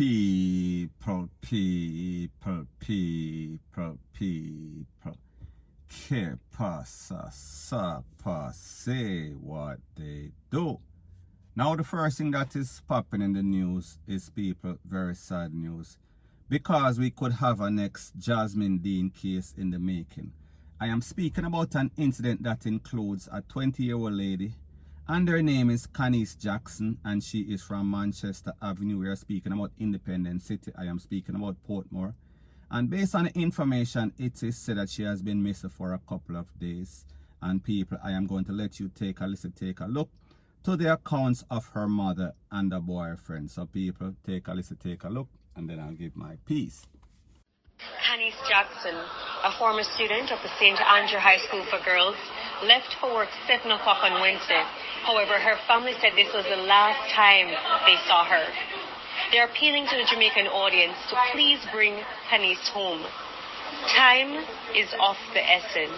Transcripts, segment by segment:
People. Que pasa, sapa, say what they do. Now the first thing that is popping in the news is, people, very sad news. Because we could have a next Jasmine Dean case in the making. I am speaking about an incident that includes a 20-year-old lady, and her name is Khanice Jackson, and she is from Manchester Avenue. We are speaking about Independence City. I am speaking about Portmore. And based on the information, it is said that she has been missing for a couple of days. And people, I am going to let you take a listen, take a look to the accounts of her mother and the boyfriend. So people, take a listen, take a look, and then I'll give my piece. Khanice Jackson, a former student of the St. Andrew High School for Girls, left for work 7 o'clock on Wednesday. However, her family said this was the last time they saw her. They are appealing to the Jamaican audience to please bring Khanice home. Time is of the essence.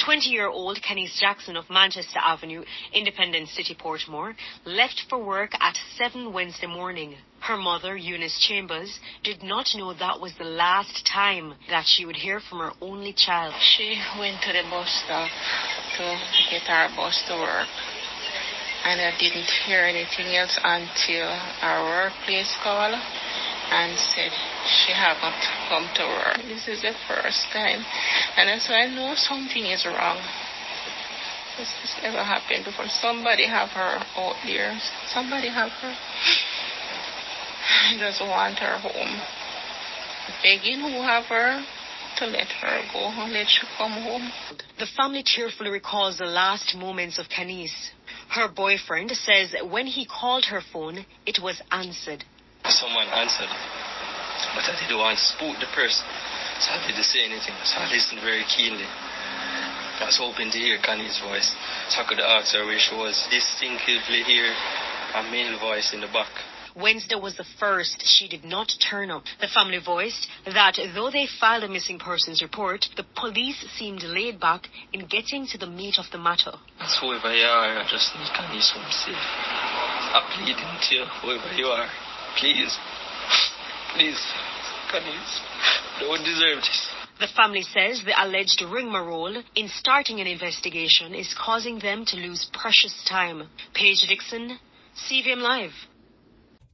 20-year-old Khanice Jackson of Manchester Avenue, Independence City, Portmore, left for work at 7 Wednesday morning. Her mother, Eunice Chambers, did not know that was the last time that she would hear from her only child. She went to the bus stop to get her bus to work. And I didn't hear anything else until our workplace called and said she haven't come to work. This is the first time, and so I know something is wrong. This has never happened before. Somebody have her out there. Somebody have her. I just want her home. Begging who have her to let her go, let her come home. The family tearfully recalls the last moments of Khanice. Her boyfriend says when he called her phone, it was answered. Someone answered, but I didn't want to spook the person, so I didn't say anything. So I listened very keenly. I was hoping to hear Khanice's voice, so I could ask her where she was. Distinctively hear a male voice in the back. Wednesday was the first she did not turn up. The family voiced that though they filed a missing persons report, the police seemed laid back in getting to the meat of the matter. As whoever you are, I just need Khanice home safe. I'm pleading to you, whoever you are. Please, Khanice, don't deserve this. The family says the alleged rigmarole in starting an investigation is causing them to lose precious time. Paige Dixon, CVM Live.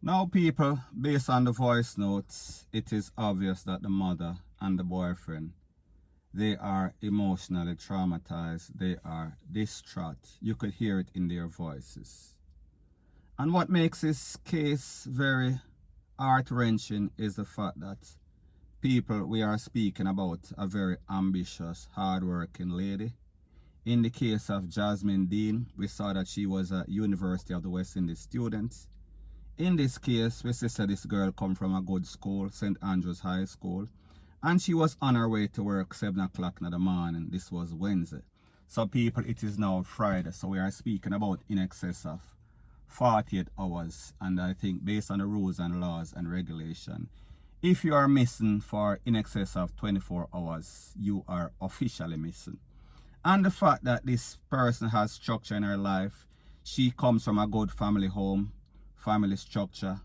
Now people, based on the voice notes, it is obvious that the mother and the boyfriend, they are emotionally traumatized. They are distraught. You could hear it in their voices. And what makes this case very heart-wrenching is the fact that people, we are speaking about a very ambitious, hard-working lady. In the case of Jasmine Dean, we saw that she was a University of the West Indies student. In this case, we see that this girl come from a good school, St. Andrew's High School, and she was on her way to work 7 o'clock in the morning. This was Wednesday. So people, it is now Friday, so we are speaking about in excess of 48 hours, and I think based on the rules and laws and regulation, if you are missing for in excess of 24 hours, you are officially missing. And the fact that this person has structure in her life, she comes from a good family home, family structure,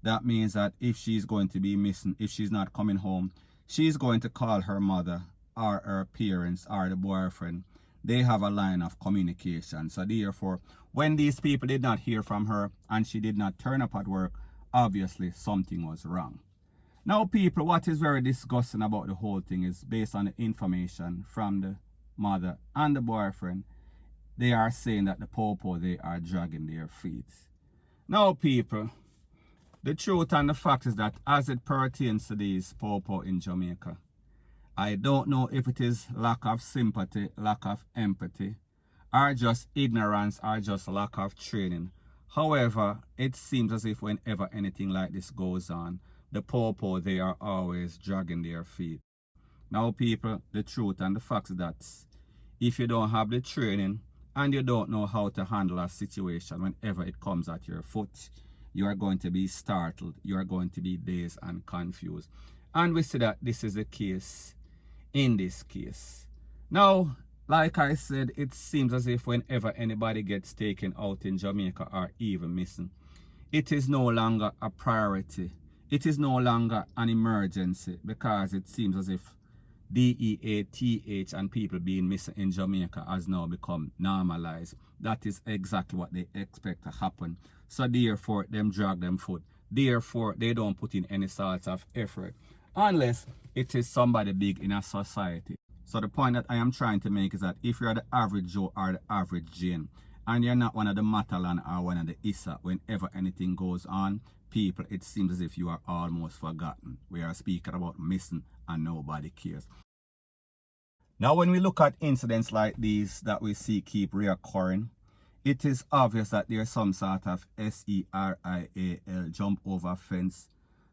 that means that if she's going to be missing, if she's not coming home, she's going to call her mother or her parents or the boyfriend. They have a line of communication. So therefore, when these people did not hear from her and she did not turn up at work, obviously something was wrong. Now people, what is very disgusting about the whole thing is, based on the information from the mother and the boyfriend, they are saying that the popo, they are dragging their feet. Now people, the truth and the fact is that as it pertains to these popo in Jamaica, I don't know if it is lack of sympathy, lack of empathy, or just ignorance, or just lack of training. However, it seems as if whenever anything like this goes on, the popo, they are always dragging their feet. Now people, the truth and the fact is that if you don't have the training and you don't know how to handle a situation whenever it comes at your foot, you are going to be startled, you are going to be dazed and confused. And we see that this is the case in this case. Now, like I said, it seems as if whenever anybody gets taken out in Jamaica or even missing, it is no longer a priority It is no longer an emergency because it seems as if DEATH and people being missing in Jamaica has now become normalized. That is exactly what they expect to happen. So therefore, them drag them foot. Therefore, they don't put in any sort of effort unless it is somebody big in a society. So the point that I am trying to make is that if you're the average Joe or the average Jane, and you're not one of the Matalan or one of the Issa, whenever anything goes on, people, it seems as if you are almost forgotten. We are speaking about missing and nobody cares. Now, when we look at incidents like these that we see keep reoccurring, it is obvious that there's some sort of SERIAL jump over fence,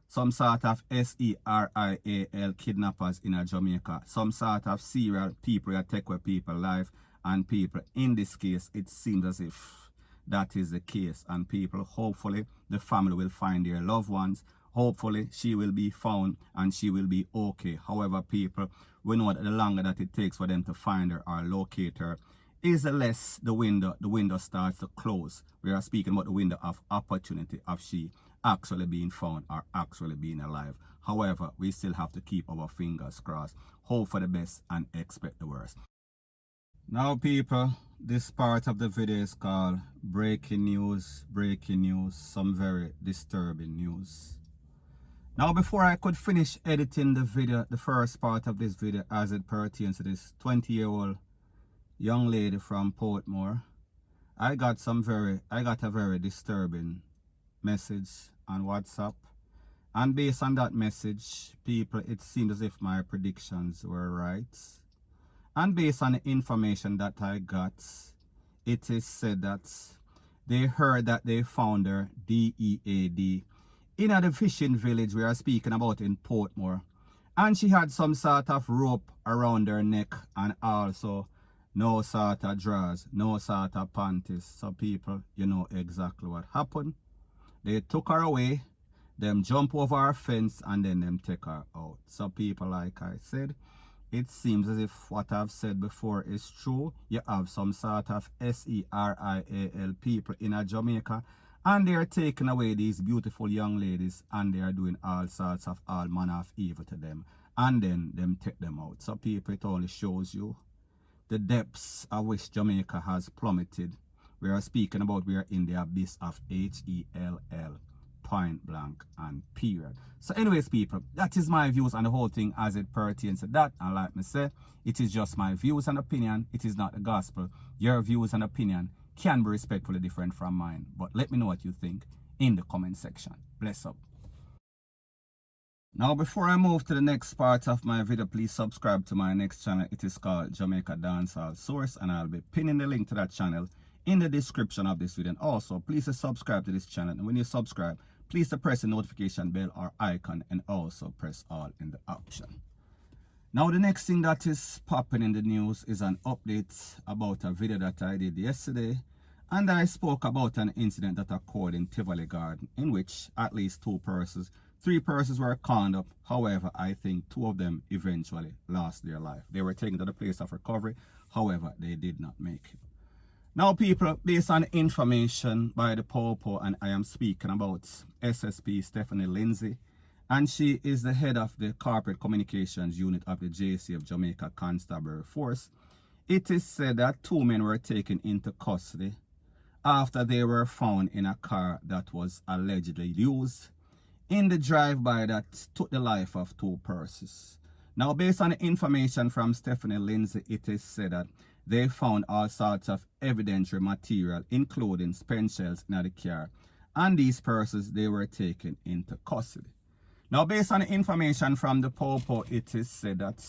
some sort of SERIAL kidnappers in a Jamaica, some sort of serial people that take away people's life, and people, in this case, it seems as if that is the case, and people, hopefully, the family will find their loved ones. Hopefully, she will be found and she will be okay. However, people, we know that the longer that it takes for them to find her or locate her, is the less the window starts to close. We are speaking about the window of opportunity of she actually being found or actually being alive. However, we still have to keep our fingers crossed, hope for the best and expect the worst. Now, people, this part of the video is called breaking news, some very disturbing news. Now, before I could finish editing the video, the first part of this video as it pertains to this 20-year-old young lady from Portmore, I got a very disturbing message on WhatsApp. And based on that message, people, it seemed as if my predictions were right. And based on the information that I got, it is said that they heard that they found her DEAD in the fishing village we are speaking about in Portmore. And she had some sort of rope around her neck and also no sort of drawers, no sort of panties. So people, you know exactly what happened. They took her away, them jump over her fence and then them take her out. So people, like I said, it seems as if what I've said before is true. You have some sort of SERIAL people in a Jamaica and they're taking away these beautiful young ladies and they are doing all sorts of all manner of evil to them and then them take them out. So people, it only shows you the depths of which Jamaica has plummeted. We are speaking about we are in the abyss of HELL, point blank and period. So anyways, people, that is my views on the whole thing as it pertains to that. And like me say, it is just my views and opinion. It is not the gospel. Your views and opinion can be respectfully different from mine. But let me know what you think in the comment section. Bless up. Now, before I move to the next part of my video, please subscribe to my next channel. It is called Jamaica Dancehall Source, and I'll be pinning the link to that channel in the description of this video. And also, please subscribe to this channel. And when you subscribe, please press the notification bell or icon and also press all in the option. Now, the next thing that is popping in the news is an update about a video that I did yesterday. And I spoke about an incident that occurred in Tivoli Gardens in which at least 3 persons were conned up. However, I think 2 of them eventually lost their life. They were taken to the place of recovery. However, they did not make it. Now, people, based on information by the Popo, and I am speaking about SSP Stephanie Lindsay, and she is the head of the corporate communications unit of the JC of Jamaica Constabulary Force, it is said that 2 men were taken into custody after they were found in a car that was allegedly used in the drive-by that took the life of 2 persons. Now, based on the information from Stephanie Lindsay, it is said that they found all sorts of evidentiary material, including spent shells in the car, and these persons, they were taken into custody. Now, based on the information from the Popo, it is said that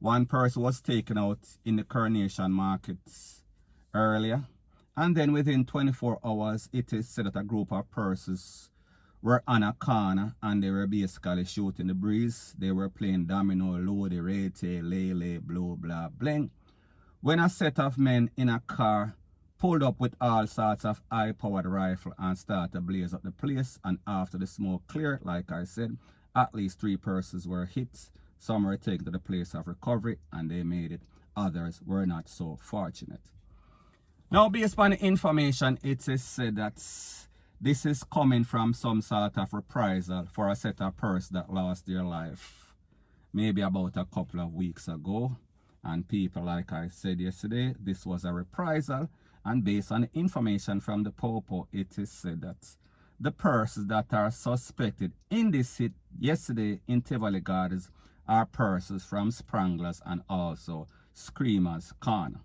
1 person was taken out in the Coronation Markets earlier, and then within 24 hours, it is said that a group of persons were on a corner and they were basically shooting the breeze. They were playing domino, lodi, rete, lele, blue, blah, bling, when a set of men in a car pulled up with all sorts of high-powered rifle and started to blaze up the place. And after the smoke cleared, like I said, at least 3 persons were hit. Some were taken to the place of recovery and they made it. Others were not so fortunate. Now, based on the information, it is said that This is coming from some sort of reprisal for a set of persons that lost their life maybe about a couple of weeks ago. And people, like I said yesterday, this was a reprisal, and based on information from the Popo, it is said that the persons that are suspected in this hit yesterday in Tivoli Gardens are persons from Spranglers and also Screamers Corner.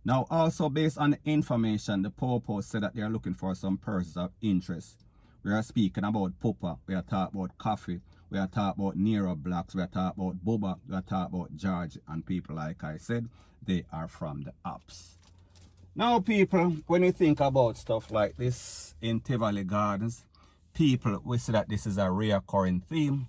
Now, also based on the information, the Popo said that they are looking for some persons of interest. We are speaking about Pupa, we are talking about Coffee, we are talking about Nero Blacks, we are talking about Bubba, we are talking about George, and people, like I said, they are from the apps. Now, people, when you think about stuff like this in Tivoli Gardens, people will say that this is a reoccurring theme,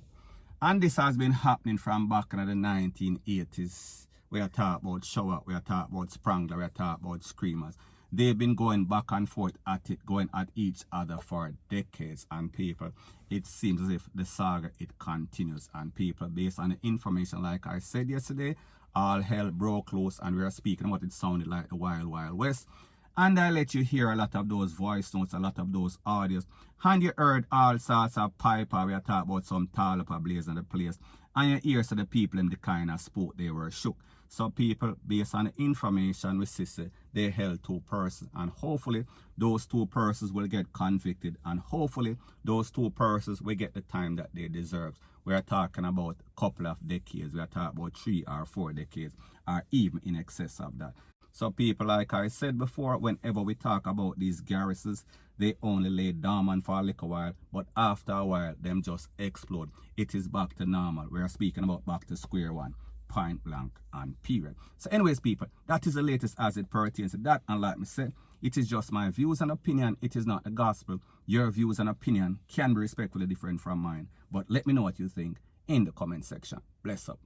and this has been happening from back in the 1980s. We are talking about Shower, we are talking about Sprangler, we are talking about Screamers. They've been going back and forth at it, going at each other for decades, and people, it seems as if the saga, it continues, and people, based on the information, like I said yesterday, all hell broke loose, and we are speaking about it sounded like the Wild Wild West. And I let you hear a lot of those voice notes, a lot of those audios, and you heard all sorts of piper. We are talking about some tall up a blaze in the place, and you hear so the people in the kind of spook, they were shook. So people, based on the information we see, they held 2 persons, and hopefully those 2 persons will get convicted, and hopefully those 2 persons will get the time that they deserve. We are talking about a couple of decades, we are talking about 3 or 4 decades, or even in excess of that. So people, like I said before, whenever we talk about these garrisons, they only lay dormant for a little while, but after a while, them just explode. It is back to normal. We are speaking about back to square one, point blank and period. So anyways, people, that is the latest as it pertains to that. And like I said, it is just my views and opinion. It is not the gospel. Your views and opinion can be respectfully different from mine. But let me know what you think in the comment section. Bless up.